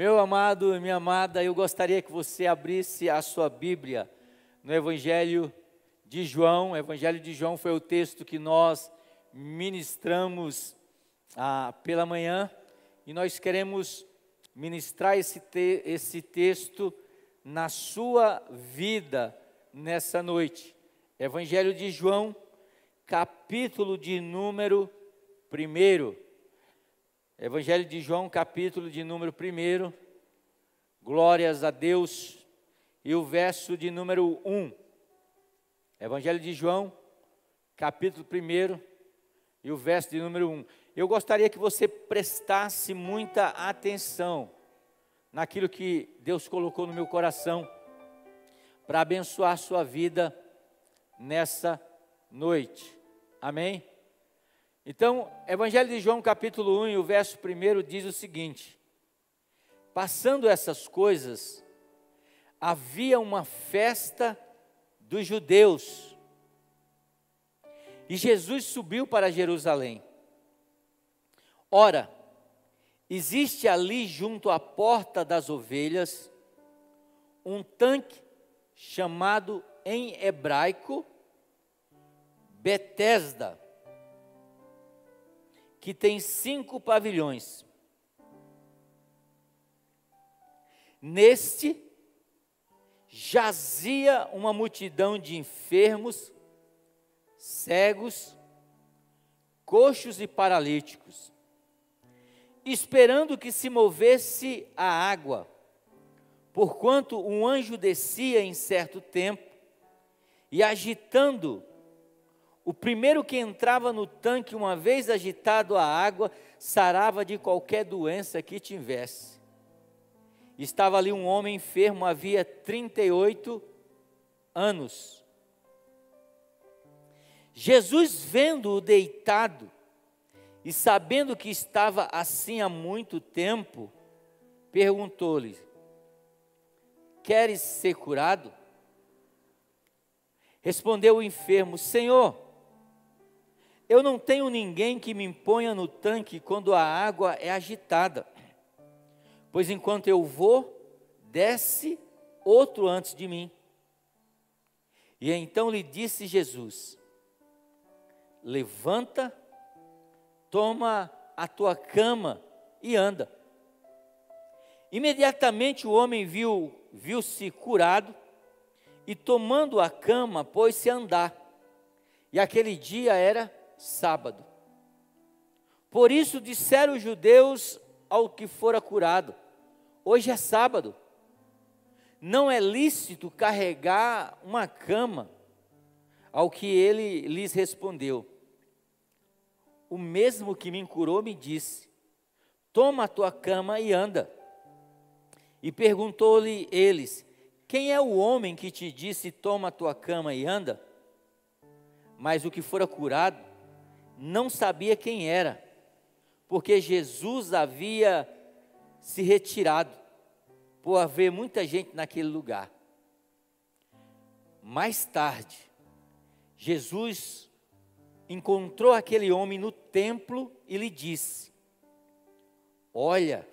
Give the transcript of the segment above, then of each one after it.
Meu amado e minha amada, eu gostaria que você abrisse a sua Bíblia no Evangelho de João. O Evangelho de João foi o texto que nós ministramos pela manhã, e nós queremos ministrar esse texto na sua vida nessa noite. Evangelho de João, capítulo de número 1. Evangelho de João, capítulo de número 1, glórias a Deus, e o verso de número 1. Evangelho de João, capítulo 1, e o verso de número 1. Eu gostaria que você prestasse muita atenção naquilo que Deus colocou no meu coração para abençoar a sua vida nessa noite. Amém? Então, Evangelho de João, capítulo 1, e o verso 1 diz o seguinte: passando essas coisas, havia uma festa dos judeus, e Jesus subiu para Jerusalém. Ora, existe ali junto à porta das ovelhas, um tanque chamado em hebraico Betesda, que tem 5 pavilhões. Neste jazia uma multidão de enfermos, cegos, coxos e paralíticos, esperando que se movesse a água, porquanto um anjo descia em certo tempo, e agitando, o primeiro que entrava no tanque, uma vez agitado a água, sarava de qualquer doença que tivesse. Estava ali um homem enfermo, havia 38 anos. Jesus, vendo-o deitado, e sabendo que estava assim há muito tempo, perguntou-lhe: queres ser curado? Respondeu o enfermo: Senhor, eu não tenho ninguém que me ponha no tanque quando a água é agitada, pois enquanto eu vou, desce outro antes de mim. E então lhe disse Jesus: levanta, toma a tua cama e anda. Imediatamente o homem viu-se curado, e tomando a cama, pôs-se a andar. E aquele dia era sábado. Por isso disseram os judeus ao que fora curado: hoje é sábado, não é lícito carregar uma cama. Ao que ele lhes respondeu: o mesmo que me curou me disse: toma a tua cama e anda. E perguntou-lhe eles: quem é o homem que te disse, toma a tua cama e anda? Mas o que fora curado não sabia quem era, porque Jesus havia se retirado, por haver muita gente naquele lugar. Mais tarde, Jesus encontrou aquele homem no templo e lhe disse: olha,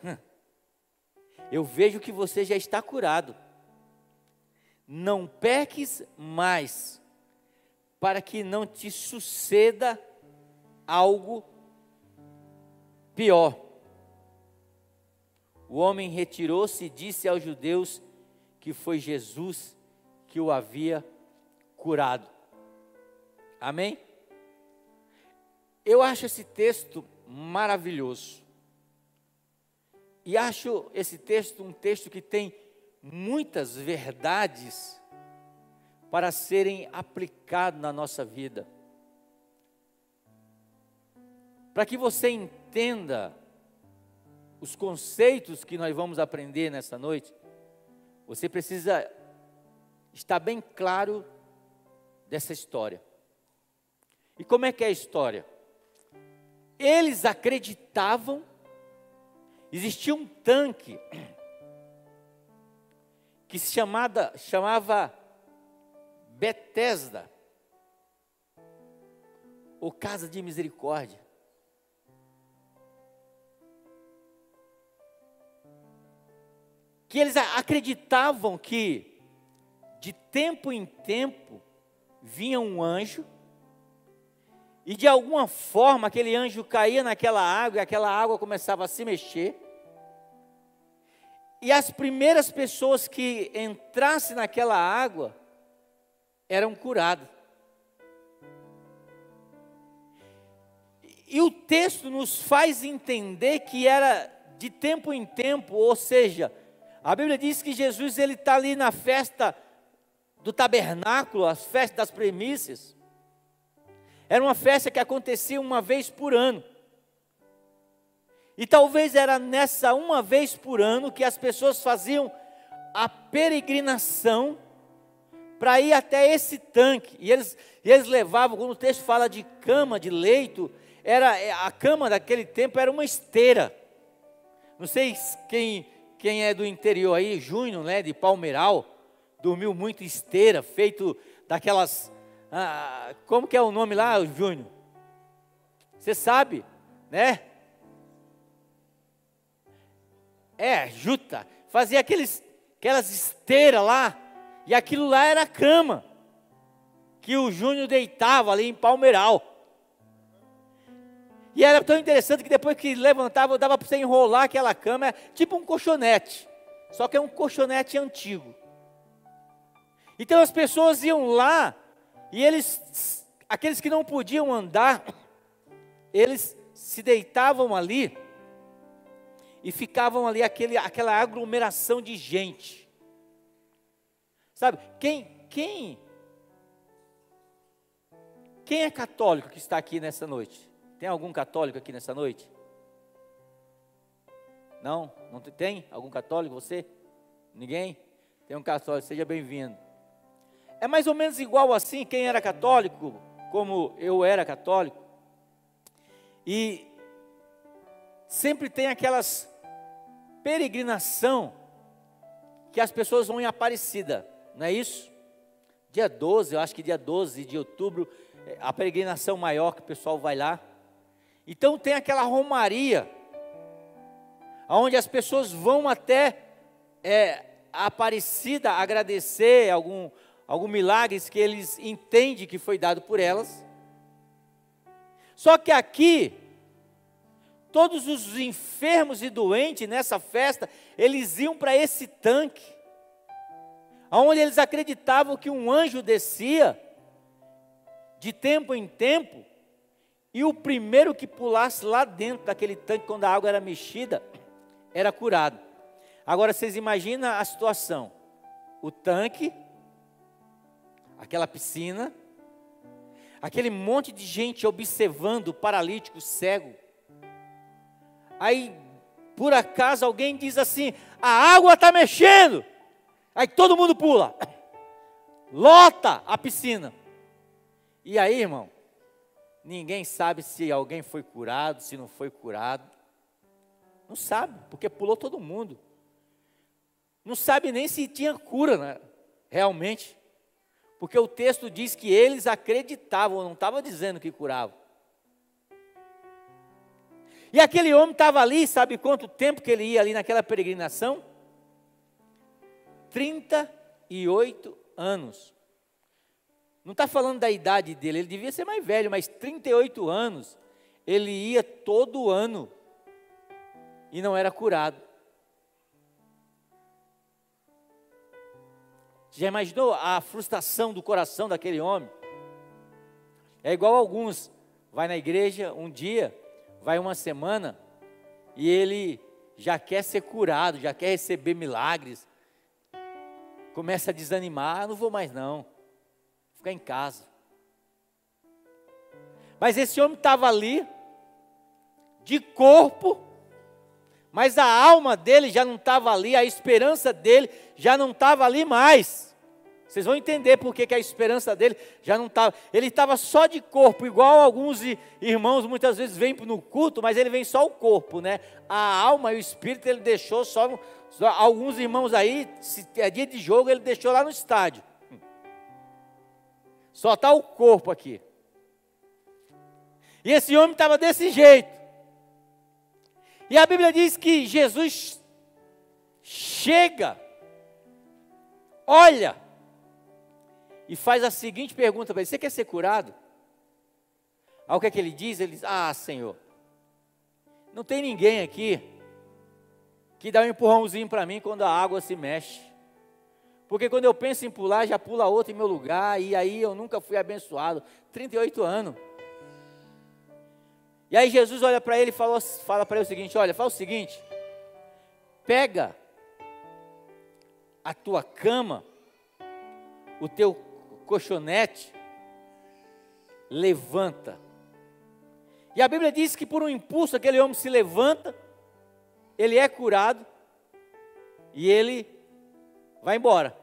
eu vejo que você já está curado. Não peques mais, para que não te suceda algo pior. O homem retirou-se e disse aos judeus que foi Jesus que o havia curado. Amém? Eu acho esse texto maravilhoso. E acho esse texto um texto que tem muitas verdades para serem aplicadas na nossa vida. Para que você entenda os conceitos que nós vamos aprender nessa noite, você precisa estar bem claro dessa história. E como é que é a história? Eles acreditavam, existia um tanque que se chamava Betesda, ou Casa de Misericórdia. que eles acreditavam que de tempo em tempo vinha um anjo, e de alguma forma aquele anjo caía naquela água, e aquela água começava a se mexer, e as primeiras pessoas que entrassem naquela água eram curadas. E o texto nos faz entender que era de tempo em tempo, ou seja, a Bíblia diz que Jesus ele está ali na festa do tabernáculo, a festa das primícias. Era uma festa que acontecia uma vez por ano. E talvez era nessa uma vez por ano que as pessoas faziam a peregrinação para ir até esse tanque. E eles levavam, quando o texto fala de cama, de leito, a cama daquele tempo era uma esteira. Não sei quem é do interior aí, Júnior, né, de Palmeiral, dormiu muito em esteira, feito daquelas... como que é o nome lá, Júnior? Você sabe, né? Juta. Fazia aquelas esteiras lá, e aquilo lá era a cama que o Júnior deitava ali em Palmeiral. E era tão interessante que depois que levantava, dava para você enrolar aquela cama, tipo um colchonete, só que é um colchonete antigo. Então as pessoas iam lá, e aqueles que não podiam andar, eles se deitavam ali, e ficavam ali aquela aglomeração de gente. Sabe, quem é católico que está aqui nessa noite? Tem algum católico aqui nessa noite? Não? Não tem? Algum católico, você? Ninguém? Tem um católico, seja bem-vindo. É mais ou menos igual assim, quem era católico, como eu era católico, e sempre tem aquelas peregrinação que as pessoas vão em Aparecida, não é isso? Dia 12, eu acho que dia 12 de outubro, a peregrinação maior que o pessoal vai lá. Então tem aquela romaria, onde as pessoas vão até a Aparecida agradecer algum milagres que eles entendem que foi dado por elas. Só que aqui, todos os enfermos e doentes nessa festa, eles iam para esse tanque, onde eles acreditavam que um anjo descia, de tempo em tempo, e o primeiro que pulasse lá dentro daquele tanque, quando a água era mexida, era curado. Agora vocês imaginam a situação, o tanque, aquela piscina, aquele monte de gente observando o paralítico cego. Aí, por acaso, alguém diz assim, a água está mexendo. Aí todo mundo pula, lota a piscina. E aí, irmão, ninguém sabe se alguém foi curado, se não foi curado. Não sabe, porque pulou todo mundo. Não sabe nem se tinha cura, né, realmente. Porque o texto diz que eles acreditavam, não estava dizendo que curavam. E aquele homem estava ali, sabe quanto tempo que ele ia ali naquela peregrinação? 38 anos. Não está falando da idade dele, ele devia ser mais velho, mas 38 anos, ele ia todo ano e não era curado. Já imaginou a frustração do coração daquele homem? É igual alguns, vai na igreja um dia, vai uma semana, e ele já quer ser curado, já quer receber milagres, começa a desanimar, não vou mais não, vou ficar em casa. Mas esse homem estava ali, de corpo, mas a alma dele já não estava ali, a esperança dele já não estava ali mais. Vocês vão entender porque que a esperança dele já não estava. Ele estava só de corpo, igual alguns irmãos muitas vezes vêm no culto, mas ele vem só o corpo, né? A alma e o espírito ele deixou só alguns irmãos aí, se é dia de jogo, ele deixou lá no estádio. Só está o corpo aqui. E esse homem estava desse jeito. E a Bíblia diz que Jesus chega, olha e faz a seguinte pergunta para ele: você quer ser curado? Aí o que é que ele diz? Ele diz: ah, Senhor, não tem ninguém aqui que dá um empurrãozinho para mim quando a água se mexe. Porque quando eu penso em pular, já pula outro em meu lugar, e aí eu nunca fui abençoado. 38 anos. E aí Jesus olha para ele e fala para ele o seguinte: olha, fala o seguinte, pega a tua cama, o teu colchonete, levanta. E a Bíblia diz que por um impulso aquele homem se levanta, ele é curado e ele vai embora.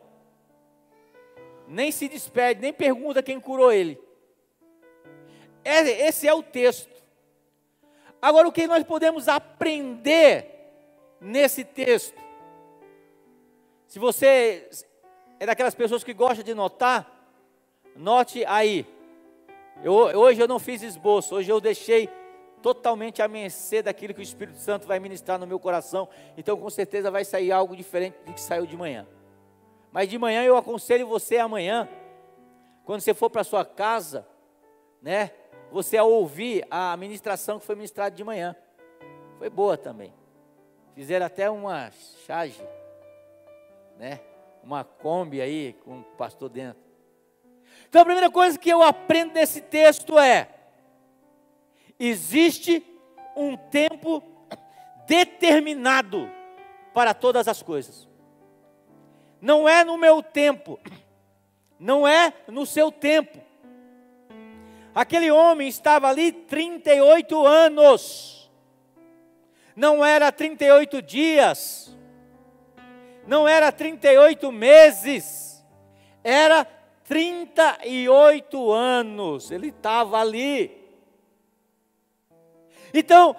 Nem se despede, nem pergunta quem curou ele. Esse é o texto. Agora, o que nós podemos aprender nesse texto? Se você é daquelas pessoas que gosta de notar, note aí. Hoje eu não fiz esboço, hoje eu deixei totalmente a mercê daquilo que o Espírito Santo vai ministrar no meu coração. Então, com certeza vai sair algo diferente do que saiu de manhã. Mas de manhã eu aconselho você amanhã, quando você for para sua casa, né? Você a ouvir a ministração que foi ministrada de manhã. Foi boa também. Fizeram até uma charge, né? Uma Kombi aí com o pastor dentro. Então a primeira coisa que eu aprendo nesse texto é: existe um tempo determinado para todas as coisas. Não é no meu tempo, não é no seu tempo. Aquele homem estava ali 38 anos, não era 38 dias, não era 38 meses, era 38 anos, ele estava ali. Então,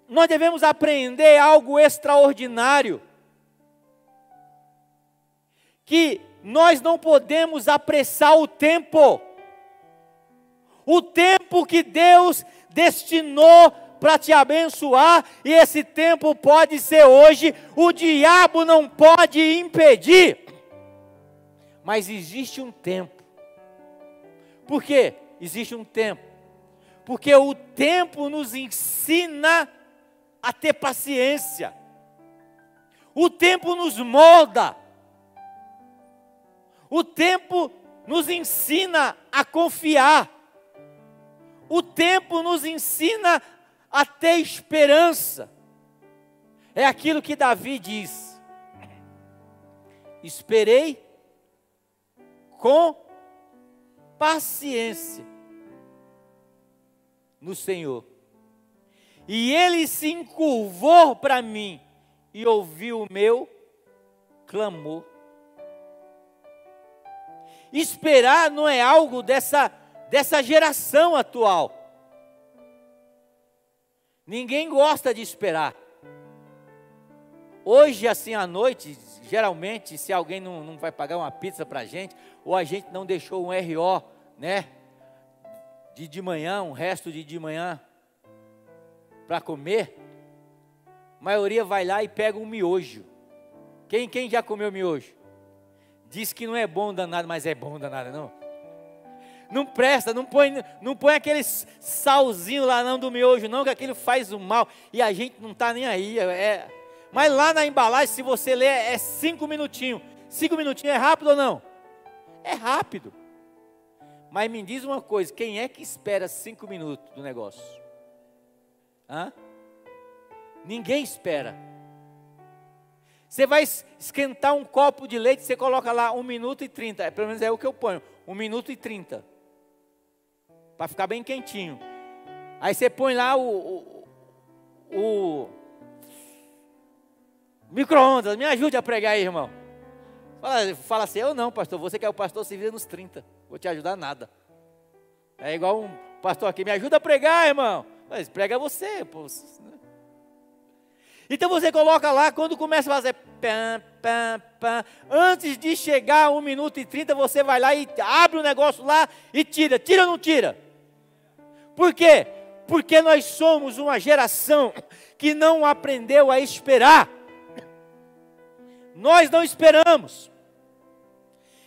nós devemos aprender algo extraordinário, que nós não podemos apressar o tempo que Deus destinou para te abençoar, e esse tempo pode ser hoje, o diabo não pode impedir, mas existe um tempo. Por quê? Existe um tempo, porque o tempo nos ensina a ter paciência, o tempo nos molda, o tempo nos ensina a confiar, o tempo nos ensina a ter esperança. É aquilo que Davi diz: esperei com paciência no Senhor, e Ele se encurvou para mim e ouviu o meu clamor. Esperar não é algo dessa geração atual. Ninguém gosta de esperar. Hoje, assim, à noite, geralmente, se alguém não vai pagar uma pizza para a gente, ou a gente não deixou um RO, né, de manhã, um resto de manhã, para comer, a maioria vai lá e pega um miojo. Quem já comeu miojo? Diz que não é bom danado, mas é bom danado, não? Não presta, não põe aquele salzinho lá não do miojo, não, que aquilo faz o mal, e a gente não está nem aí. Mas lá na embalagem, se você ler, é 5 minutinhos. 5 minutinhos é rápido ou não? É rápido. Mas me diz uma coisa, quem é que espera 5 minutos do negócio? Hã? Ninguém espera. Você vai esquentar um copo de leite, você coloca lá 1 minuto e 30, pelo menos é o que eu ponho, 1 minuto e 30, para ficar bem quentinho. Aí você põe lá o micro-ondas. Me ajude a pregar aí, irmão. Fala assim: eu não, pastor, você que é o pastor, se vira nos 30, vou te ajudar nada. É igual um pastor aqui: me ajuda a pregar, irmão. Mas prega você, pô. Então você coloca lá, quando começa a fazer pam, pam, pam, antes de chegar a 1 minuto e 30, você vai lá e abre o negócio lá e tira. Tira ou não tira? Por quê? Porque nós somos uma geração que não aprendeu a esperar. Nós não esperamos.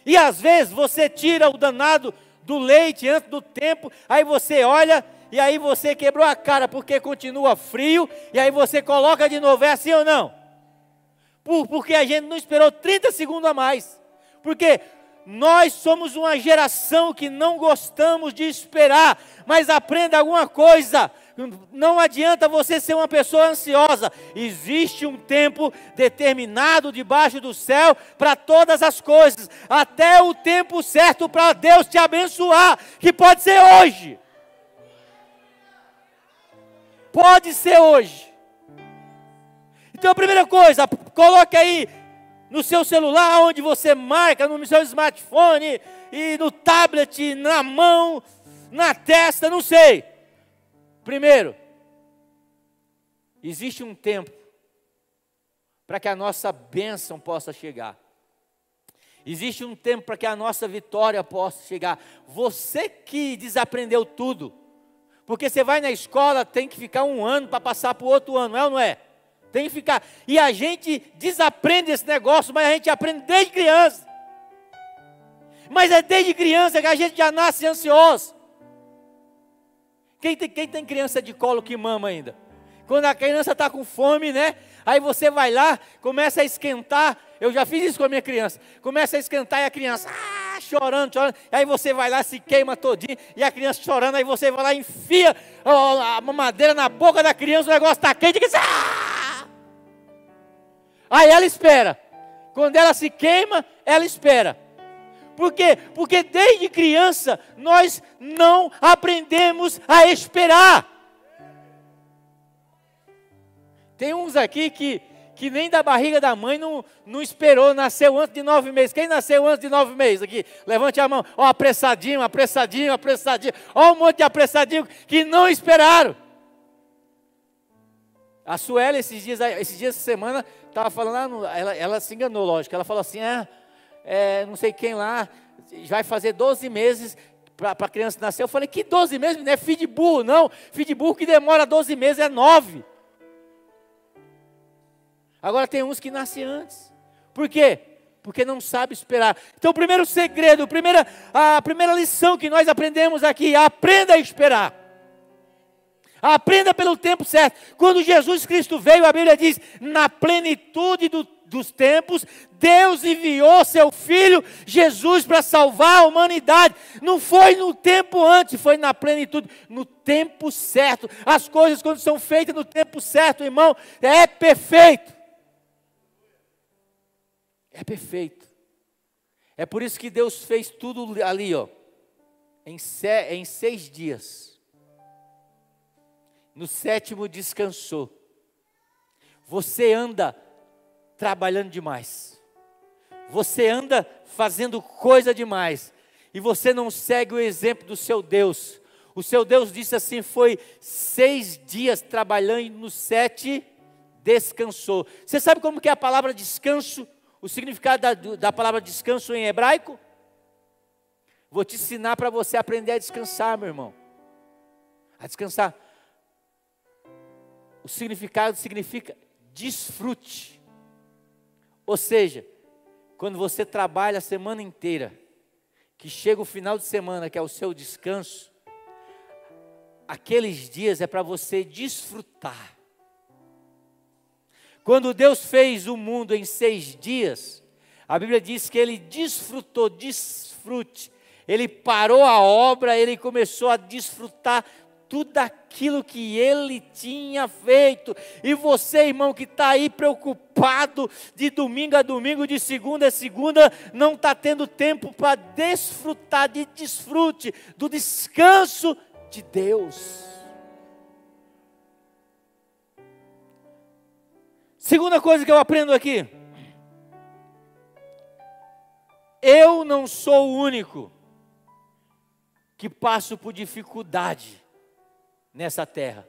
E às vezes você tira o danado do leite antes do tempo, aí você olha e aí você quebrou a cara porque continua frio, e aí você coloca de novo, é assim ou não? Porque a gente não esperou 30 segundos a mais. Porque nós somos uma geração que não gostamos de esperar, mas aprenda alguma coisa. Não adianta você ser uma pessoa ansiosa. Existe um tempo determinado debaixo do céu para todas as coisas. Até o tempo certo para Deus te abençoar, que pode ser hoje. Pode ser hoje. Então a primeira coisa, coloque aí no seu celular, onde você marca, no seu smartphone, e no tablet, na mão, na testa, não sei. Primeiro, existe um tempo para que a nossa bênção possa chegar. Existe um tempo para que a nossa vitória possa chegar. Você que desaprendeu tudo, porque você vai na escola, tem que ficar um ano para passar para o outro ano, é ou não é? Tem que ficar. E a gente desaprende esse negócio, mas a gente aprende desde criança. Mas é desde criança que a gente já nasce ansioso. Quem tem criança de colo que mama ainda? Quando a criança está com fome, né? Aí você vai lá, começa a esquentar. Eu já fiz isso com a minha criança. Começa a esquentar e a criança chorando. Aí você vai lá, se queima todinho. E a criança chorando, aí você vai lá e enfia a mamadeira na boca da criança. O negócio está quente. Aí ela espera. Quando ela se queima, ela espera. Por quê? Porque desde criança nós não aprendemos a esperar. Tem uns aqui que nem da barriga da mãe não esperou, nasceu antes de 9 meses. Quem nasceu antes de 9 meses aqui? Levante a mão. Ó, apressadinho, apressadinho, apressadinho. Ó, um monte de apressadinho que não esperaram. A Sueli, esses dias, essa semana, estava falando, ela se enganou, lógico. Ela falou assim, não sei quem lá, vai fazer 12 meses para a criança nascer. Eu falei, que 12 meses? Não é filho de burro, não. Filho de burro que demora 12 meses é 9. Agora tem uns que nascem antes. Por quê? Porque não sabe esperar. Então o primeiro segredo, a primeira lição que nós aprendemos aqui, aprenda a esperar. Aprenda pelo tempo certo. Quando Jesus Cristo veio, a Bíblia diz, na plenitude dos tempos, Deus enviou seu Filho Jesus para salvar a humanidade. Não foi no tempo antes, foi na plenitude, no tempo certo. As coisas quando são feitas no tempo certo, irmão, é perfeito. É perfeito. É por isso que Deus fez tudo ali, ó, em 6 dias. No 7º descansou. Você anda trabalhando demais. Você anda fazendo coisa demais. E você não segue o exemplo do seu Deus. O seu Deus disse assim, foi 6 dias trabalhando e no 7 descansou. Você sabe como que é a palavra descanso? O significado da palavra descanso em hebraico? Vou te ensinar para você aprender a descansar, meu irmão. A descansar. O significado significa desfrute. Ou seja, quando você trabalha a semana inteira, que chega o final de semana, que é o seu descanso, aqueles dias é para você desfrutar. Quando Deus fez o mundo em 6 dias, a Bíblia diz que Ele desfrutou, desfrute. Ele parou a obra, Ele começou a desfrutar tudo aquilo que Ele tinha feito. E você, irmão, que está aí preocupado de domingo a domingo, de segunda a segunda, não está tendo tempo para desfrutar de desfrute do descanso de Deus. Segunda coisa que eu aprendo aqui. Eu não sou o único que passo por dificuldade nessa terra.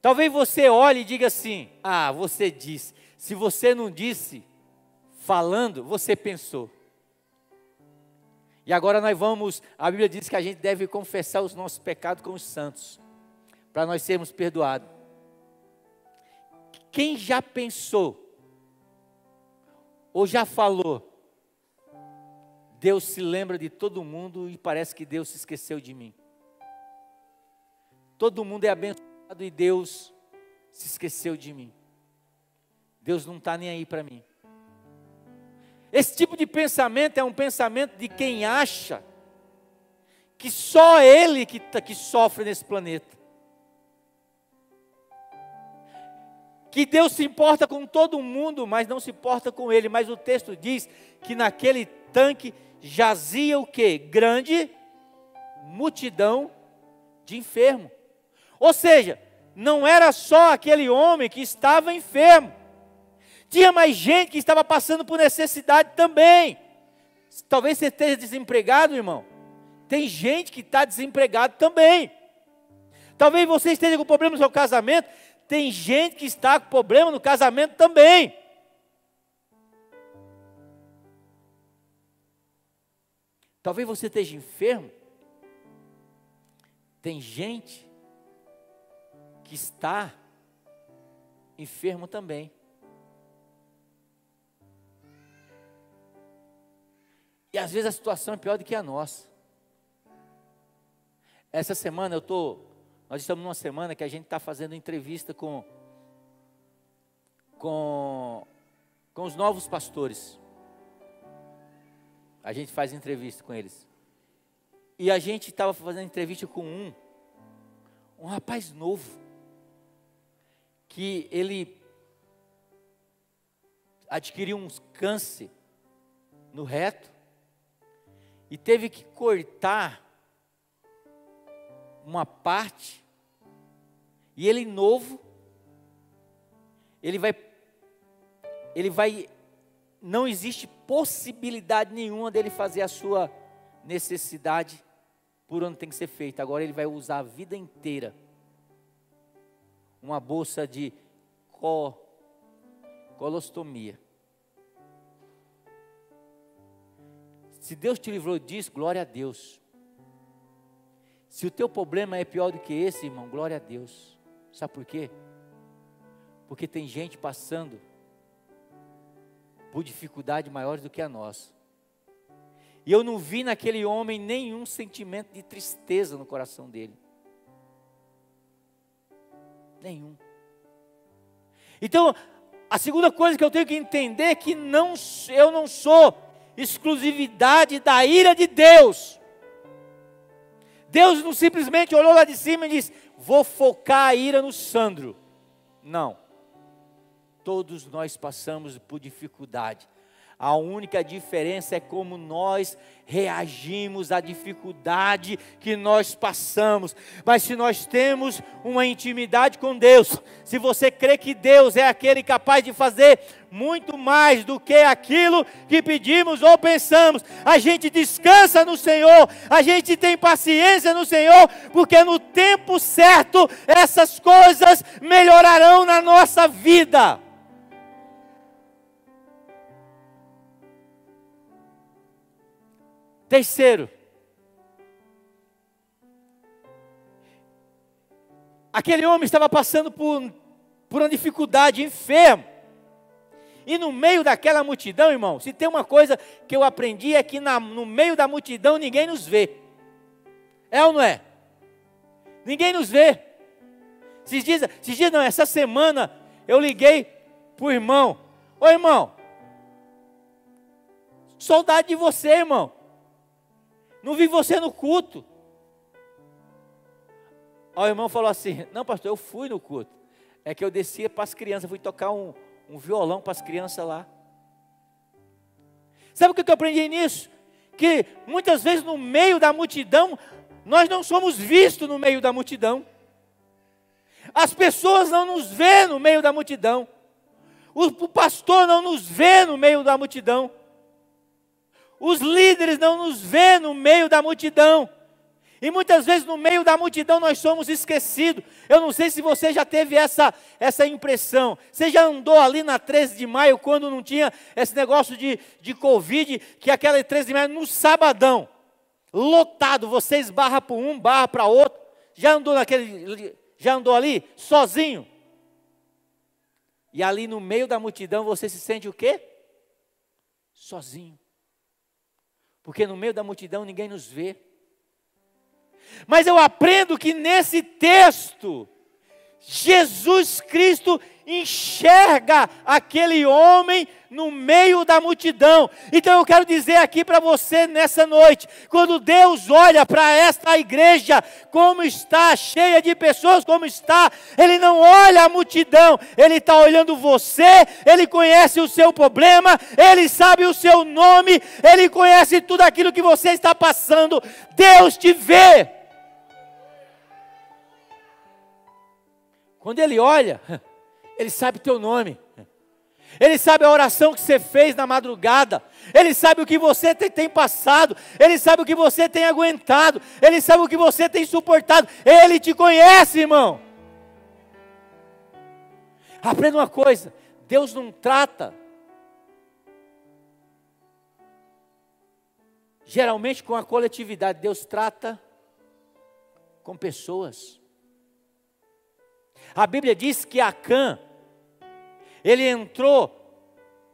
Talvez você olhe e diga assim, você disse. Se você não disse, falando, você pensou. E agora a Bíblia diz que a gente deve confessar os nossos pecados com os santos, para nós sermos perdoados. Quem já pensou ou já falou, Deus se lembra de todo mundo e parece que Deus se esqueceu de mim. Todo mundo é abençoado e Deus se esqueceu de mim. Deus não está nem aí para mim. Esse tipo de pensamento é um pensamento de quem acha que só ele que sofre nesse planeta. Que Deus se importa com todo mundo, mas não se importa com ele. Mas o texto diz que naquele tanque jazia o quê? Grande multidão de enfermos. Ou seja, não era só aquele homem que estava enfermo. Tinha mais gente que estava passando por necessidade também. Talvez você esteja desempregado, irmão. Tem gente que está desempregado também. Talvez você esteja com problema no seu casamento. Tem gente que está com problema no casamento também. Talvez você esteja enfermo. Tem gente que está enfermo também. E às vezes a situação é pior do que a nossa. Essa semana nós estamos numa semana que a gente está fazendo entrevista com os novos pastores. A gente faz entrevista com eles. E a gente estava fazendo entrevista com um rapaz novo, que ele adquiriu um câncer no reto e teve que cortar uma parte. E ele novo, ele vai, não existe possibilidade nenhuma dele fazer a sua necessidade por onde tem que ser feita. Agora ele vai usar a vida inteira uma bolsa de colostomia. Se Deus te livrou disso, glória a Deus. Se o teu problema é pior do que esse, irmão, glória a Deus. Sabe por quê? Porque tem gente passando por dificuldade maiores do que a nossa. E eu não vi naquele homem nenhum sentimento de tristeza no coração dele. Nenhum. Então, a segunda coisa que eu tenho que entender é que eu não sou exclusividade da ira de Deus. Deus não simplesmente olhou lá de cima e disse: vou focar a ira no Sandro. Não. Todos nós passamos por dificuldade. A única diferença é como nós reagimos à dificuldade que nós passamos. Mas se nós temos uma intimidade com Deus, se você crê que Deus é aquele capaz de fazer muito mais do que aquilo que pedimos ou pensamos, a gente descansa no Senhor, a gente tem paciência no Senhor, porque no tempo certo essas coisas melhorarão na nossa vida. Terceiro, aquele homem estava passando por uma dificuldade, enfermo. E no meio daquela multidão, irmão, se tem uma coisa que eu aprendi é que no meio da multidão ninguém nos vê. É ou não é? Ninguém nos vê. Esses dias não, essa semana eu liguei para o irmão. Ô irmão, saudade de você, irmão. Não vi você no culto. O irmão falou assim: não, pastor, eu fui no culto. É que eu descia para as crianças, fui tocar um violão para as crianças lá. Sabe o que eu aprendi nisso? Que muitas vezes no meio da multidão, nós não somos vistos no meio da multidão. As pessoas não nos vê no meio da multidão. O pastor não nos vê no meio da multidão. Os líderes não nos vê no meio da multidão. E muitas vezes no meio da multidão nós somos esquecidos. Eu não sei se você já teve essa impressão. Você já andou ali na 13 de maio, quando não tinha esse negócio de Covid, que aquela 13 de maio no sabadão, lotado, você esbarra para um, barra para outro. Já andou ali sozinho? E ali no meio da multidão você se sente o quê? Sozinho. Porque no meio da multidão ninguém nos vê. Mas eu aprendo que nesse texto, Jesus Cristo enxerga aquele homem no meio da multidão. Então eu quero dizer aqui para você nessa noite, quando Deus olha para esta igreja, como está, cheia de pessoas, como está, Ele não olha a multidão, Ele está olhando você, Ele conhece o seu problema, Ele sabe o seu nome, Ele conhece tudo aquilo que você está passando. Deus te vê. Quando Ele olha, Ele sabe teu nome. Ele sabe a oração que você fez na madrugada. Ele sabe o que você tem passado. Ele sabe o que você tem aguentado. Ele sabe o que você tem suportado. Ele te conhece, irmão. Aprenda uma coisa. Deus não trata geralmente com a coletividade. Deus trata com pessoas. A Bíblia diz que Acã, ele entrou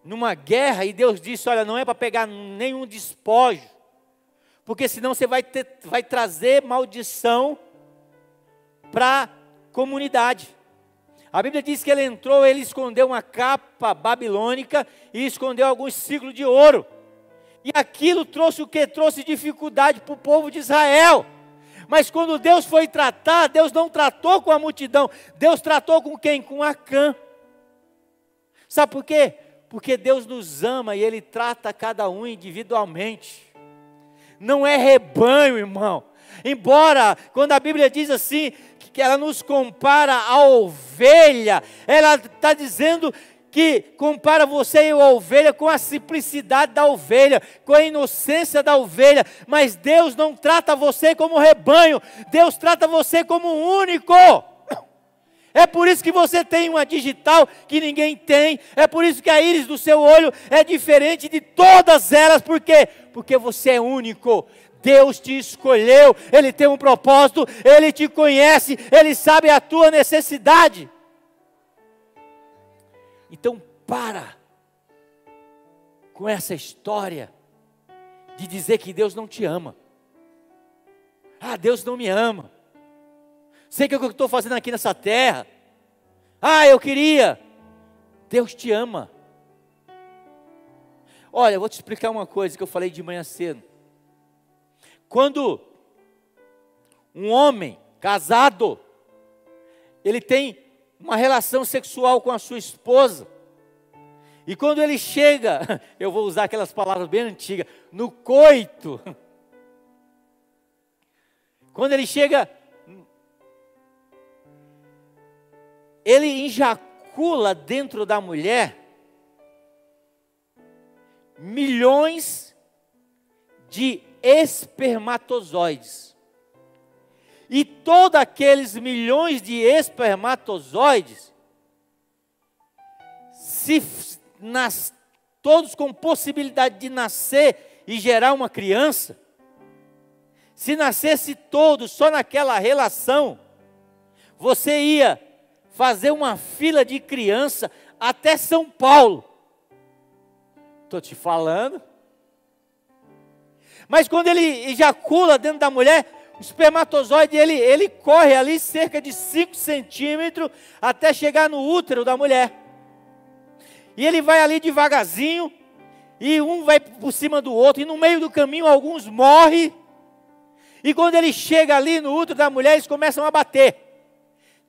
numa guerra e Deus disse, olha, não é para pegar nenhum despojo, porque senão você vai trazer maldição para a comunidade. A Bíblia diz que ele entrou, ele escondeu uma capa babilônica e escondeu alguns ciclos de ouro. E aquilo trouxe o que? Trouxe dificuldade para o povo de Israel. Mas quando Deus foi tratar, Deus não tratou com a multidão, Deus tratou com quem? Com Acã. Sabe por quê? Porque Deus nos ama e Ele trata cada um individualmente. Não é rebanho, irmão. Embora, quando a Bíblia diz assim, que ela nos compara a ovelha, ela está dizendo que compara você e a ovelha com a simplicidade da ovelha, com a inocência da ovelha, mas Deus não trata você como rebanho, Deus trata você como único. É por isso que você tem uma digital que ninguém tem, é por isso que a íris do seu olho é diferente de todas elas, por quê? Porque você é único. Deus te escolheu, Ele tem um propósito, Ele te conhece, Ele sabe a tua necessidade. Então para com essa história de dizer que Deus não te ama. Ah, Deus não me ama. Sei que é o que eu estou fazendo aqui nessa terra. Ah, eu queria. Deus te ama. Olha, eu vou te explicar uma coisa que eu falei de manhã cedo. Quando um homem casado, ele tem uma relação sexual com a sua esposa, e quando ele chega, eu vou usar aquelas palavras bem antigas, no coito, quando ele chega, ele ejacula dentro da mulher milhões de espermatozoides. E todos aqueles milhões de espermatozoides, todos com possibilidade de nascer e gerar uma criança, se nascesse todos só naquela relação, você ia fazer uma fila de criança até São Paulo. Estou te falando. Mas quando ele ejacula dentro da mulher, o espermatozoide, ele corre ali cerca de 5 centímetros até chegar no útero da mulher. E ele vai ali devagarzinho, e um vai por cima do outro, e no meio do caminho alguns morrem. E quando ele chega ali no útero da mulher, eles começam a bater.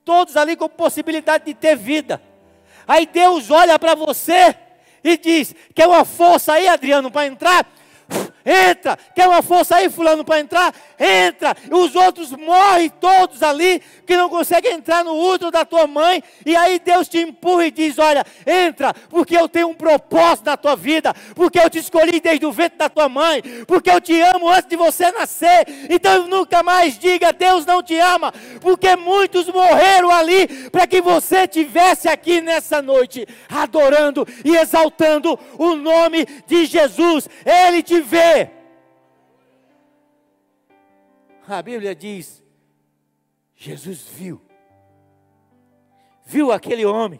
Todos ali com possibilidade de ter vida. Aí Deus olha para você e diz, quer uma força aí, Adriano, para entrar? Entra, quer uma força aí, fulano, para entrar? Entra, os outros morrem todos ali, que não conseguem entrar no útero da tua mãe, e aí Deus te empurra e diz, olha, entra, porque eu tenho um propósito na tua vida, porque eu te escolhi desde o ventre da tua mãe, porque eu te amo antes de você nascer, então nunca mais diga, Deus não te ama, porque muitos morreram ali, para que você estivesse aqui nessa noite, adorando e exaltando o nome de Jesus. Ele te vê. A Bíblia diz, Jesus viu aquele homem,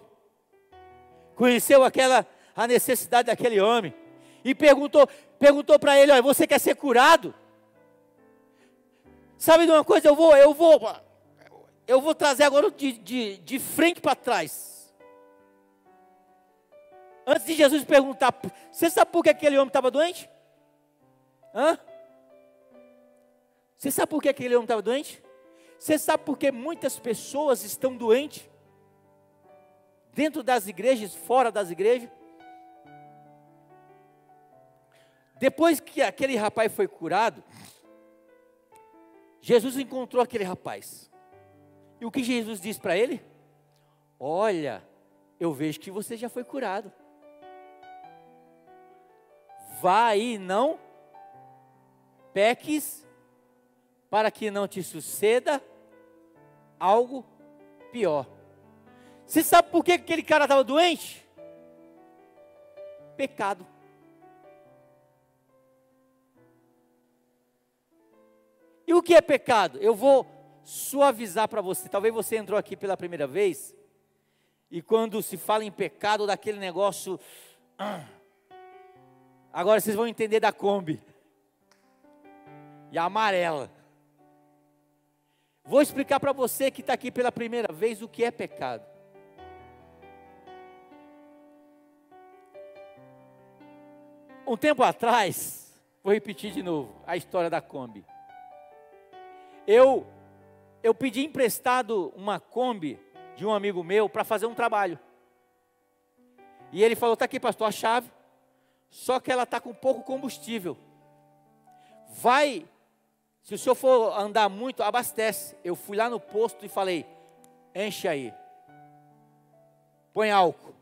conheceu a necessidade daquele homem, e perguntou para ele: olha, você quer ser curado? Sabe de uma coisa, eu vou trazer agora de frente para trás. Antes de Jesus perguntar, você sabe por que aquele homem estava doente? Você sabe por que aquele homem estava doente? Você sabe por que muitas pessoas estão doentes? Dentro das igrejas, fora das igrejas? Depois que aquele rapaz foi curado, Jesus encontrou aquele rapaz. E o que Jesus disse para ele? Olha, eu vejo que você já foi curado. Vá e não peques, para que não te suceda algo pior. Você sabe por que aquele cara estava doente? Pecado. E o que é pecado? Eu vou suavizar para você. Talvez você entrou aqui pela primeira vez, e quando se fala em pecado, daquele negócio, agora vocês vão entender da Kombi e a amarela. Vou explicar para você que está aqui pela primeira vez o que é pecado. Um tempo atrás, vou repetir de novo a história da Kombi. Eu pedi emprestado uma Kombi de um amigo meu para fazer um trabalho. E ele falou: está aqui, pastor, a chave, só que ela está com pouco combustível. Se o senhor for andar muito, abastece. Eu fui lá no posto e falei: enche aí, põe álcool.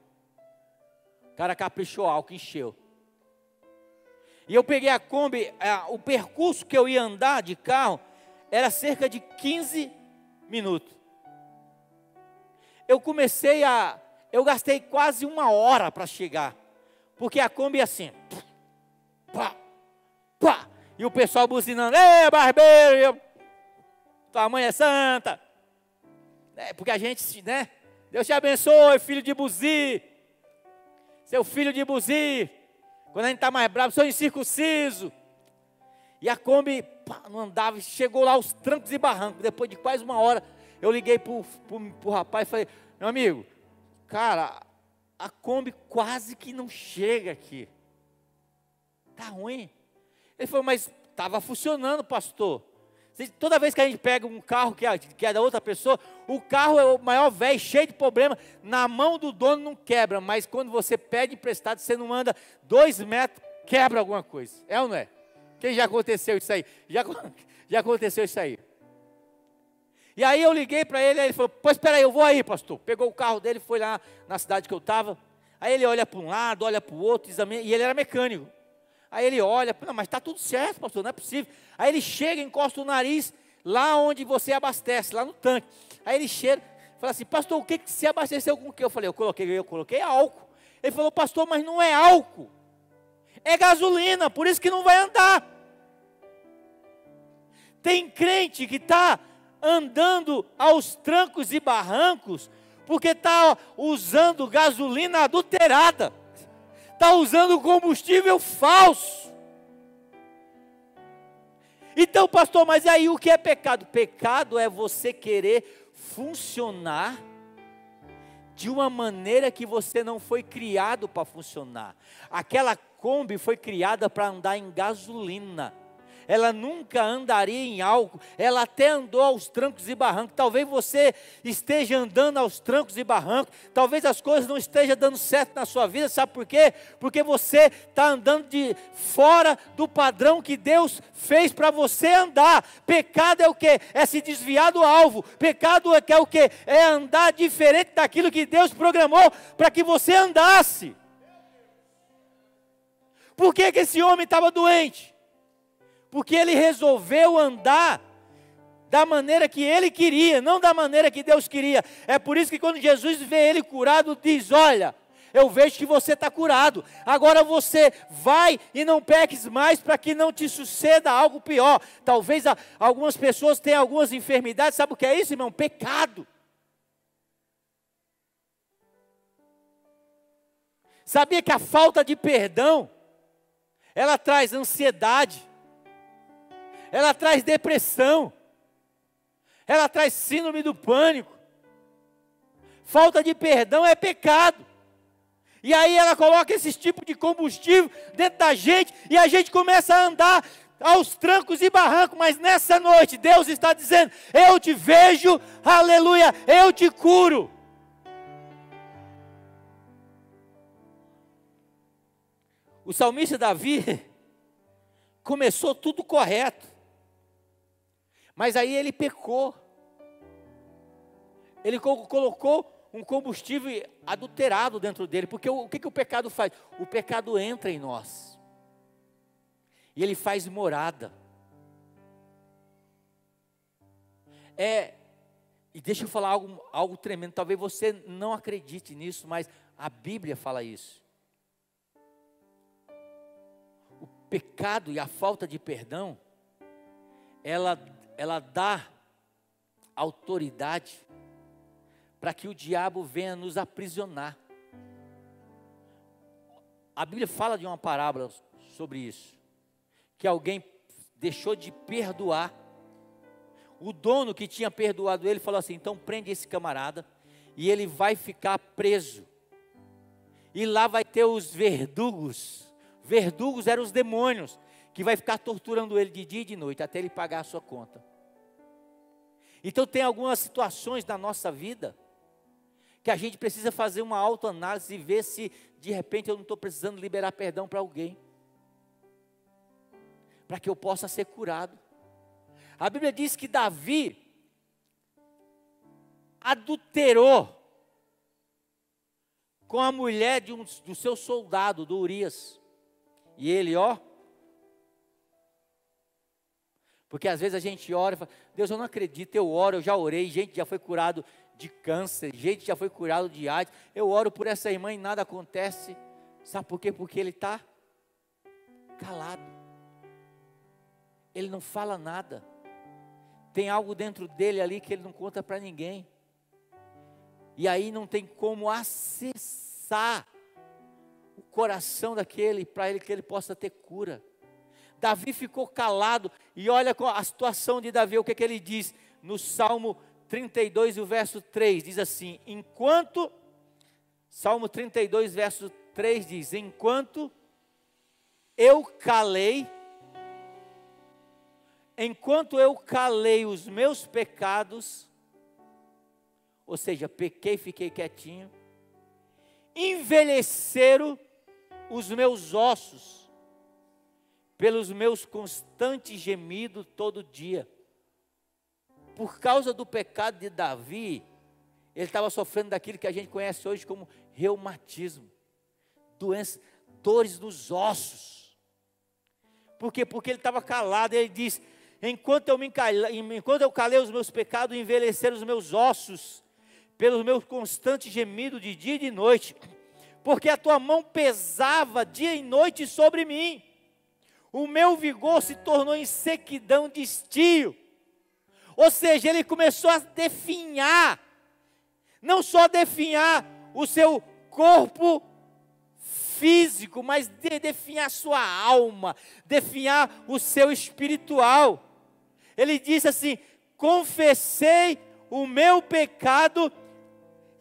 O cara caprichou, álcool, encheu. E eu peguei a Kombi, o percurso que eu ia andar de carro era cerca de 15 minutos. Eu gastei quase 1 hora para chegar, porque a Kombi é assim, pá, pá, e o pessoal buzinando: ei, barbeiro, tua mãe é santa, porque a gente, né, Deus te abençoe, filho de Buzi, seu filho de Buzi, quando a gente está mais bravo, sou incircunciso. E a Kombi não andava, chegou lá aos trancos e barrancos. Depois de quase 1 hora, eu liguei pro rapaz e falei: meu amigo, cara, a Kombi quase que não chega aqui. Tá ruim. Ele falou: mas estava funcionando, pastor. Toda vez que a gente pega um carro que é da outra pessoa, o carro é o maior velho, cheio de problema. Na mão do dono não quebra, mas quando você pede emprestado, você não anda 2 metros, quebra alguma coisa. É ou não é? Quem já aconteceu isso aí? Já aconteceu isso aí. E aí eu liguei para ele, aí ele falou: pois espera aí, eu vou aí, pastor. Pegou o carro dele, foi lá na cidade que eu estava. Aí ele olha para um lado, olha para o outro, examina, e ele era mecânico. Aí ele olha: não, mas está tudo certo, pastor, não é possível. Aí ele chega, encosta o nariz lá onde você abastece, lá no tanque. Aí ele chega, fala assim: pastor, o que você abasteceu com o que? Eu falei: eu coloquei álcool. Ele falou: pastor, mas não é álcool, é gasolina, por isso que não vai andar. Tem crente que está andando aos trancos e barrancos, porque está usando gasolina adulterada, está usando combustível falso. Então, pastor, mas aí o que é pecado? Pecado é você querer funcionar de uma maneira que você não foi criado para funcionar. Aquela Kombi foi criada para andar em gasolina. Ela nunca andaria em álcool. Ela até andou aos trancos e barrancos. Talvez você esteja andando aos trancos e barrancos. Talvez as coisas não estejam dando certo na sua vida. Sabe por quê? Porque você está andando de fora do padrão que Deus fez para você andar. Pecado é o quê? É se desviar do alvo. Pecado é o quê? É andar diferente daquilo que Deus programou para que você andasse. Por que esse homem estava doente? Porque ele resolveu andar da maneira que ele queria, não da maneira que Deus queria. É por isso que quando Jesus vê ele curado, diz: olha, eu vejo que você está curado, agora você vai e não peques mais, para que não te suceda algo pior. Talvez algumas pessoas tenham algumas enfermidades. Sabe o que é isso, irmão? Pecado. Sabia que a falta de perdão, ela traz ansiedade, ela traz depressão, ela traz síndrome do pânico. Falta de perdão é pecado. E aí ela coloca esse tipo de combustível dentro da gente, e a gente começa a andar aos trancos e barrancos. Mas nessa noite Deus está dizendo: eu te vejo, aleluia, eu te curo. O salmista Davi começou tudo correto, mas aí ele pecou. Ele colocou um combustível adulterado dentro dele, porque o que o pecado faz? O pecado entra em nós, e ele faz morada. E deixa eu falar algo tremendo, talvez você não acredite nisso, mas a Bíblia fala isso. O pecado e a falta de perdão, ela dá autoridade para que o diabo venha nos aprisionar. A Bíblia fala de uma parábola sobre isso, que alguém deixou de perdoar. O dono que tinha perdoado ele falou assim: então prende esse camarada, e ele vai ficar preso, e lá vai ter os verdugos. Verdugos eram os demônios, que vai ficar torturando ele de dia e de noite, até ele pagar a sua conta. Então tem algumas situações na nossa vida, que a gente precisa fazer uma autoanálise e ver se de repente eu não estou precisando liberar perdão para alguém, para que eu possa ser curado. A Bíblia diz que Davi adulterou com a mulher do seu soldado, do Urias. E ele, porque às vezes a gente ora e fala: Deus, eu não acredito, eu oro, eu já orei, gente já foi curado de câncer, gente já foi curado de AIDS, eu oro por essa irmã e nada acontece. Sabe por quê? Porque ele está calado, ele não fala nada, tem algo dentro dele ali que ele não conta para ninguém, e aí não tem como acessar o coração daquele, para ele, que ele possa ter cura. Davi ficou calado, e olha a situação de Davi, o que ele diz no Salmo 32, o verso 3, diz assim, Salmo 32, verso 3 diz: enquanto eu calei os meus pecados, ou seja, pequei, fiquei quietinho, envelheceram os meus ossos, pelos meus constantes gemidos todo dia. Por causa do pecado de Davi, ele estava sofrendo daquilo que a gente conhece hoje como reumatismo, dores nos ossos. Por quê? Porque ele estava calado. Ele diz: enquanto eu calei os meus pecados, envelheceram os meus ossos, pelos meus constantes gemidos de dia e de noite, porque a tua mão pesava dia e noite sobre mim, o meu vigor se tornou em sequidão de estio. Ou seja, ele começou a definhar, não só definhar o seu corpo físico, mas definhar a sua alma, definhar o seu espiritual. Ele disse assim: confessei o meu pecado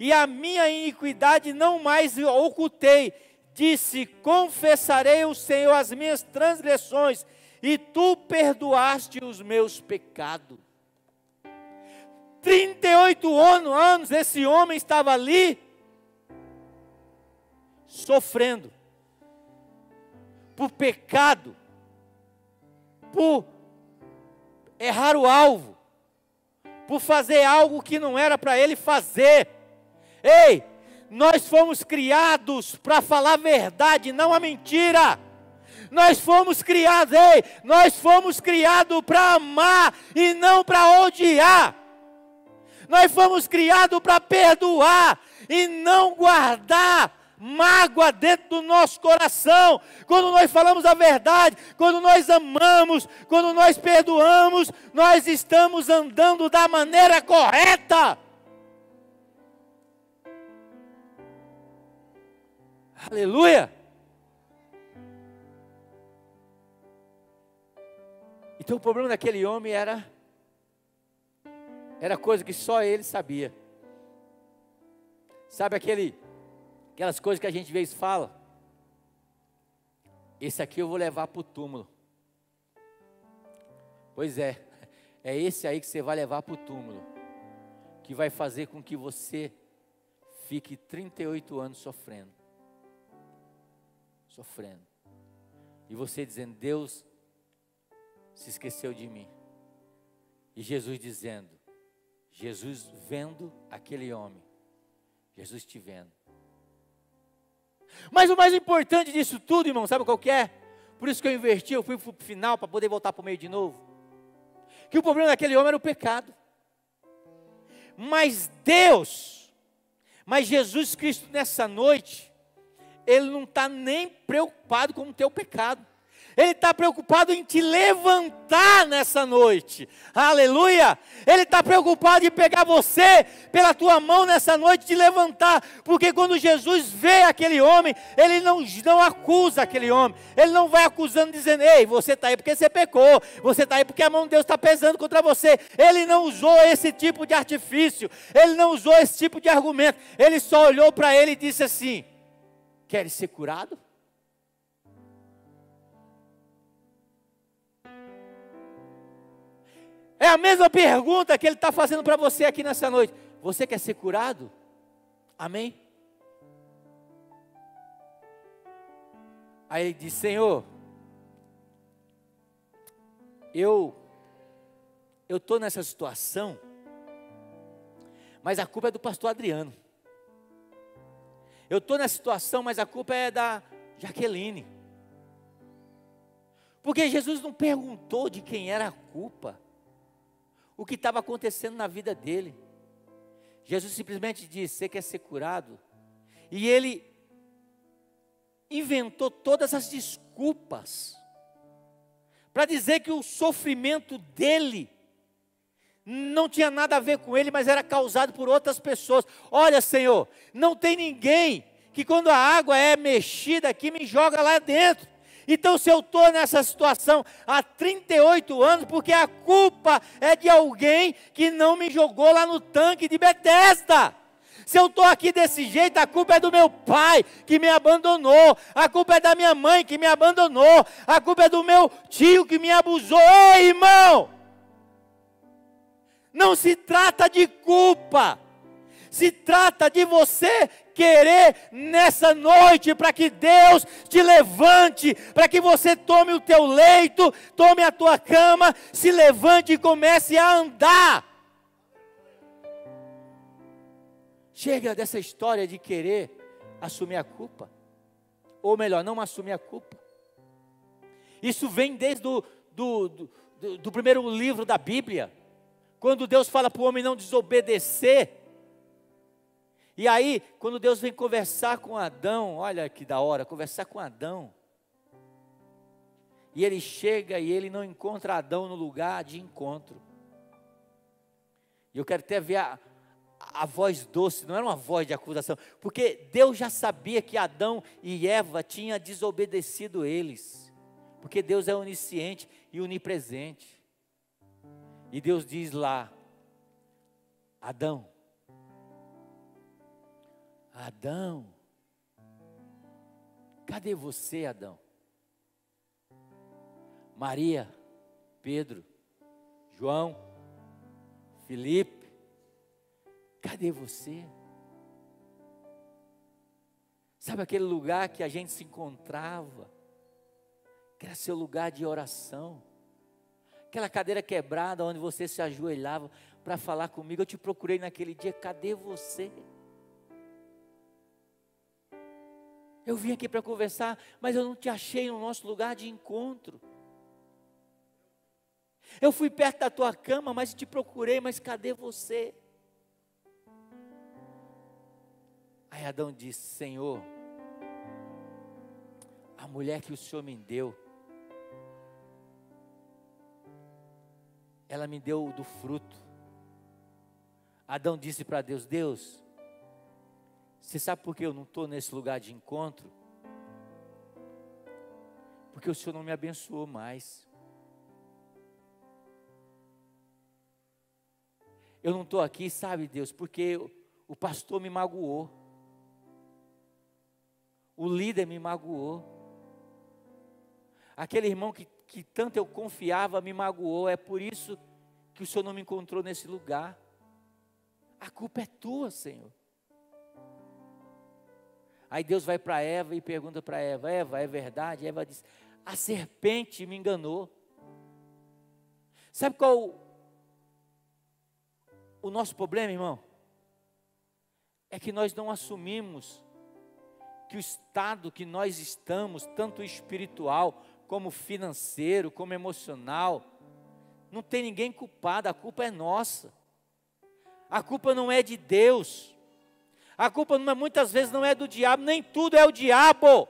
e a minha iniquidade não mais ocultei. Disse: confessarei ao Senhor as minhas transgressões, e tu perdoaste os meus pecados. 38 anos esse homem estava ali, sofrendo, por pecado, por errar o alvo, por fazer algo que não era para ele fazer. Ei, nós fomos criados para falar a verdade, não a mentira. Nós fomos criados para amar e não para odiar. Nós fomos criados para perdoar e não guardar mágoa dentro do nosso coração. Quando nós falamos a verdade, quando nós amamos, quando nós perdoamos, nós estamos andando da maneira correta. Aleluia! Então o problema daquele homem era coisa que só ele sabia. Sabe aquelas coisas que a gente às vezes fala? Esse aqui eu vou levar para o túmulo. Pois é esse aí que você vai levar para o túmulo, que vai fazer com que você fique 38 anos sofrendo. E você dizendo, Deus se esqueceu de mim. E Jesus dizendo, Jesus vendo aquele homem, Jesus te vendo. Mas o mais importante disso tudo, irmão, sabe qual que é? Por isso que eu inverti, eu fui para o final para poder voltar para o meio de novo. Que o problema daquele homem era o pecado. Mas Jesus Cristo nessa noite, Ele não está nem preocupado com o teu pecado. Ele está preocupado em te levantar nessa noite, aleluia. Ele está preocupado em pegar você pela tua mão nessa noite e te levantar, porque quando Jesus vê aquele homem, Ele não acusa aquele homem, Ele não vai acusando dizendo, ei, você está aí porque você pecou, você está aí porque a mão de Deus está pesando contra você. Ele não usou esse tipo de artifício, Ele não usou esse tipo de argumento, Ele só olhou para ele e disse assim, queres ser curado? É a mesma pergunta que Ele está fazendo para você aqui nessa noite. Você quer ser curado? Amém? Aí ele diz, Senhor, eu estou nessa situação, mas a culpa é do pastor Adriano. Eu estou nessa situação, mas a culpa é da Jaqueline. Porque Jesus não perguntou de quem era a culpa, o que estava acontecendo na vida dele. Jesus simplesmente disse, você quer ser curado? E ele inventou todas as desculpas para dizer que o sofrimento dele não tinha nada a ver com ele, mas era causado por outras pessoas. Olha, Senhor, não tem ninguém que quando a água é mexida aqui me joga lá dentro. Então se eu estou nessa situação há 38 anos, porque a culpa é de alguém que não me jogou lá no tanque de Betesda. Se eu estou aqui desse jeito, a culpa é do meu pai que me abandonou, a culpa é da minha mãe que me abandonou, a culpa é do meu tio que me abusou. Ei, irmão! Não se trata de culpa, se trata de você querer nessa noite para que Deus te levante, para que você tome o teu leito, tome a tua cama, se levante e comece a andar. Chega dessa história de querer assumir a culpa, ou melhor, não assumir a culpa. Isso vem desde do primeiro livro da Bíblia, quando Deus fala para o homem não desobedecer. E aí, quando Deus vem conversar com Adão, olha que da hora, conversar com Adão. E ele chega e ele não encontra Adão no lugar de encontro. E eu quero até ver a voz doce, não era uma voz de acusação, porque Deus já sabia que Adão e Eva tinham desobedecido eles. Porque Deus é onisciente e onipresente. E Deus diz lá, Adão, cadê você, Adão? Maria, Pedro, João, Felipe, cadê você? Sabe aquele lugar que a gente se encontrava, que era seu lugar de oração, aquela cadeira quebrada onde você se ajoelhava para falar comigo, eu te procurei naquele dia, cadê você? Eu vim aqui para conversar, mas eu não te achei no nosso lugar de encontro. Eu fui perto da tua cama, mas te procurei, mas cadê você? Aí Adão disse, Senhor, a mulher que o Senhor me deu, ela me deu do fruto. Adão disse para Deus, Deus, Você sabe por que eu não estou nesse lugar de encontro? Porque o Senhor não me abençoou mais. Eu não estou aqui, sabe, Deus, porque o pastor me magoou. O líder me magoou. Aquele irmão que tanto eu confiava me magoou. É por isso que o Senhor não me encontrou nesse lugar. A culpa é tua, Senhor. Aí Deus vai para Eva e pergunta para Eva: Eva, é verdade? Eva diz: a serpente me enganou. Sabe qual o nosso problema, irmão? É que nós não assumimos que o estado que nós estamos, tanto espiritual, como financeiro, como emocional, não tem ninguém culpado, a culpa é nossa. A culpa não é de Deus. A culpa muitas vezes não é do diabo, nem tudo é o diabo.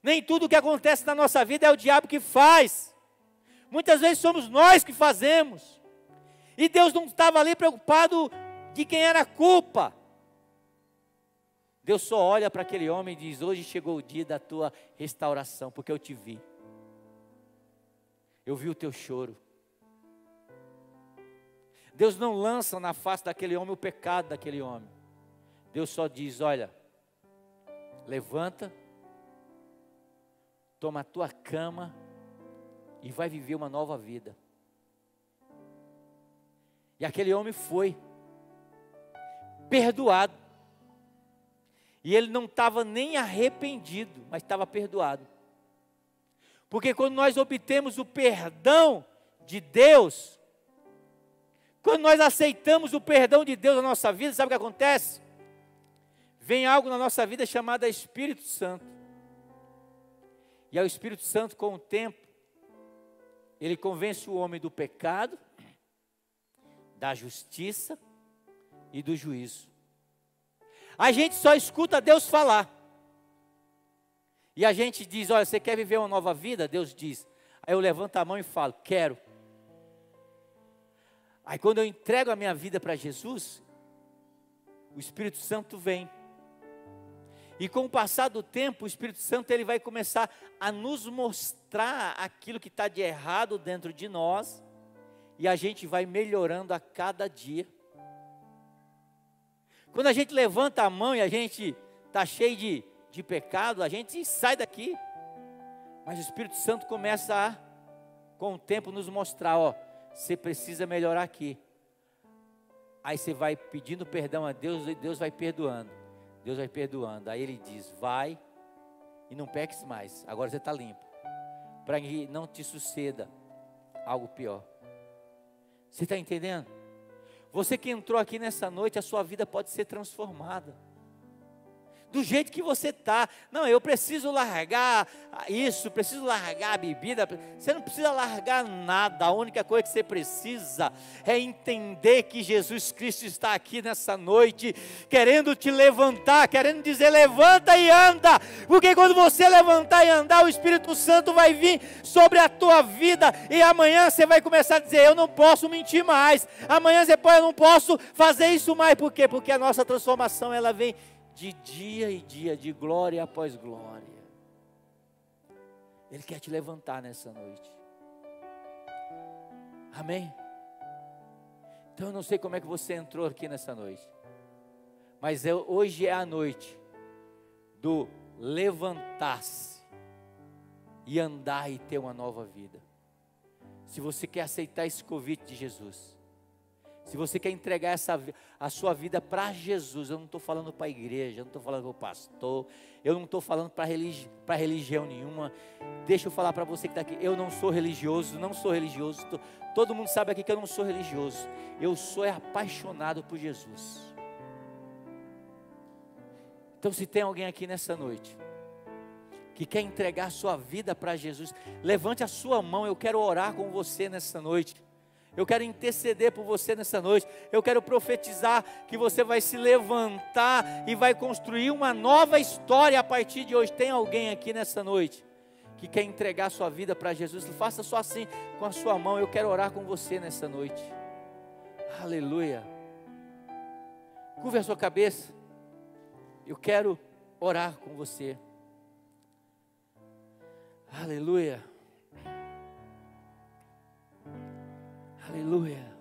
Nem tudo que acontece na nossa vida é o diabo que faz. Muitas vezes somos nós que fazemos. E Deus não estava ali preocupado de quem era a culpa. Deus só olha para aquele homem e diz: hoje chegou o dia da tua restauração, porque eu te vi. Eu vi o teu choro. Deus não lança na face daquele homem o pecado daquele homem. Deus só diz: olha, levanta, toma a tua cama e vai viver uma nova vida. E aquele homem foi perdoado. E ele não estava nem arrependido, mas estava perdoado. Porque quando nós obtemos o perdão de Deus, quando nós aceitamos o perdão de Deus na nossa vida, sabe o que acontece? Vem algo na nossa vida chamado Espírito Santo. E ao Espírito Santo, com o tempo, ele convence o homem do pecado, da justiça e do juízo. A gente só escuta Deus falar. E a gente diz: olha, você quer viver uma nova vida? Deus diz. Aí eu levanto a mão e falo: quero. Aí quando eu entrego a minha vida para Jesus, o Espírito Santo vem. E com o passar do tempo, o Espírito Santo ele vai começar a nos mostrar aquilo que está de errado dentro de nós. E a gente vai melhorando a cada dia. Quando a gente levanta a mão e a gente está cheio de pecado, a gente sai daqui. Mas o Espírito Santo começa a, com o tempo, nos mostrar: ó, você precisa melhorar aqui. Aí você vai pedindo perdão a Deus e Deus vai perdoando. Deus vai perdoando. Aí Ele diz: vai e não peques mais. Agora você está limpo. Para que não te suceda algo pior. Você está entendendo? Você que entrou aqui nessa noite, a sua vida pode ser transformada. Do jeito que você está. Não, eu preciso largar isso, preciso largar a bebida. Você não precisa largar nada. A única coisa que você precisa é entender que Jesus Cristo está aqui nessa noite, querendo te levantar, querendo dizer: levanta e anda. Porque quando você levantar e andar, o Espírito Santo vai vir sobre a tua vida. E amanhã você vai começar a dizer: eu não posso mentir mais. Amanhã você pode: eu não posso fazer isso mais. Por quê? Porque a nossa transformação, ela vem de dia em dia, de glória após glória. Ele quer te levantar nessa noite. Amém? Então eu não sei como é que você entrou aqui nessa noite, mas hoje é a noite do levantar-se e andar e ter uma nova vida. Se você quer aceitar esse convite de Jesus, se você quer entregar a sua vida para Jesus, eu não estou falando para a igreja, eu não estou falando para o pastor, eu não estou falando para religião nenhuma. Deixa eu falar para você que está aqui: eu não sou religioso, não sou religioso. Todo mundo sabe aqui que eu não sou religioso. Eu sou apaixonado por Jesus. Então, se tem alguém aqui nessa noite que quer entregar a sua vida para Jesus, levante a sua mão. Eu quero orar com você nessa noite. Eu quero interceder por você nessa noite. Eu quero profetizar que você vai se levantar e vai construir uma nova história a partir de hoje. Tem alguém aqui nessa noite que quer entregar a sua vida para Jesus? Faça só assim com a sua mão. Eu quero orar com você nessa noite. Aleluia. Curva a sua cabeça. Eu quero orar com você. Aleluia. Aleluia.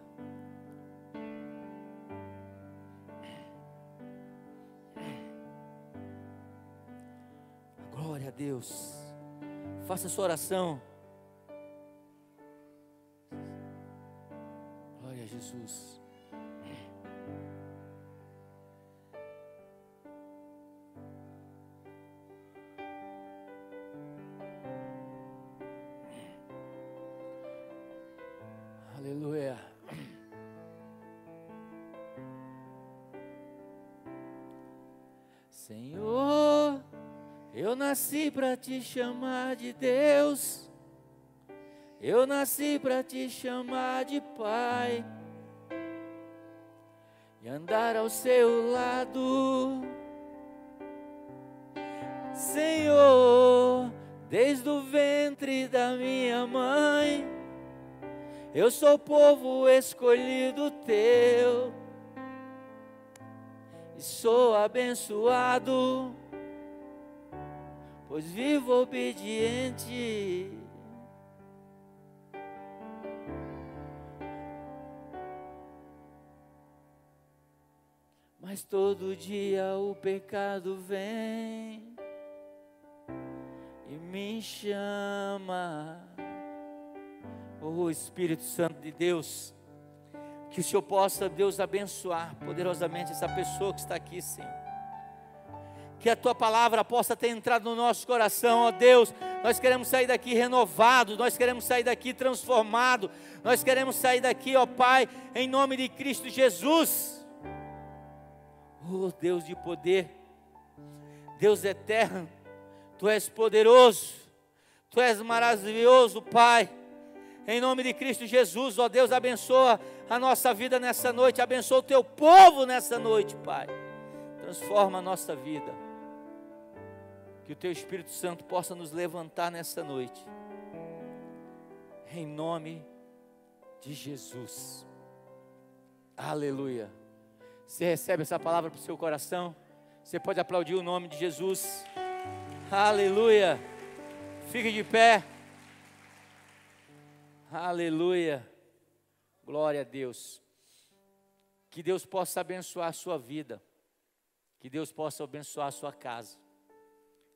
Glória a Deus. Faça sua oração. Glória a Jesus. Aleluia. Senhor, eu nasci para te chamar de Deus, eu nasci para te chamar de Pai, e andar ao seu lado. Senhor, desde o ventre da minha mãe, eu sou povo escolhido teu, e sou abençoado, pois vivo obediente. Mas todo dia o pecado vem e me chama. Oh Espírito Santo de Deus, que o Senhor possa, Deus, abençoar poderosamente essa pessoa que está aqui, Senhor. Que a Tua palavra possa ter entrado no nosso coração, ó Deus. Nós queremos sair daqui renovados, nós queremos sair daqui transformados, nós queremos sair daqui, ó Pai, em nome de Cristo Jesus. Oh Deus de poder, Deus eterno, Tu és poderoso, Tu és maravilhoso, Pai. Em nome de Cristo Jesus, ó Deus, abençoa a nossa vida nessa noite, abençoa o Teu povo nessa noite, Pai. Transforma a nossa vida. Que o Teu Espírito Santo possa nos levantar nessa noite. Em nome de Jesus. Aleluia. Você recebe essa palavra para o seu coração? Você pode aplaudir o nome de Jesus. Aleluia. Fique de pé. Aleluia, glória a Deus. Que Deus possa abençoar a sua vida, que Deus possa abençoar a sua casa,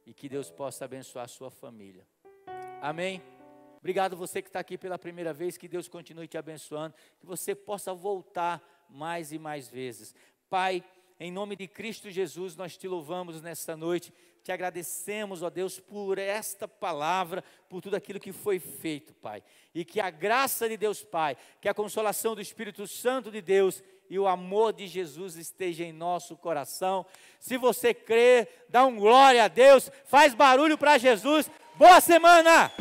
e que Deus possa abençoar a sua família. Amém? Obrigado você que está aqui pela primeira vez, que Deus continue te abençoando, que você possa voltar mais e mais vezes. Pai, em nome de Cristo Jesus, nós te louvamos nesta noite, te agradecemos, ó Deus, por esta palavra, por tudo aquilo que foi feito, Pai. E que a graça de Deus, Pai, que a consolação do Espírito Santo de Deus e o amor de Jesus esteja em nosso coração. Se você crê, dá um glória a Deus, faz barulho para Jesus. Boa semana!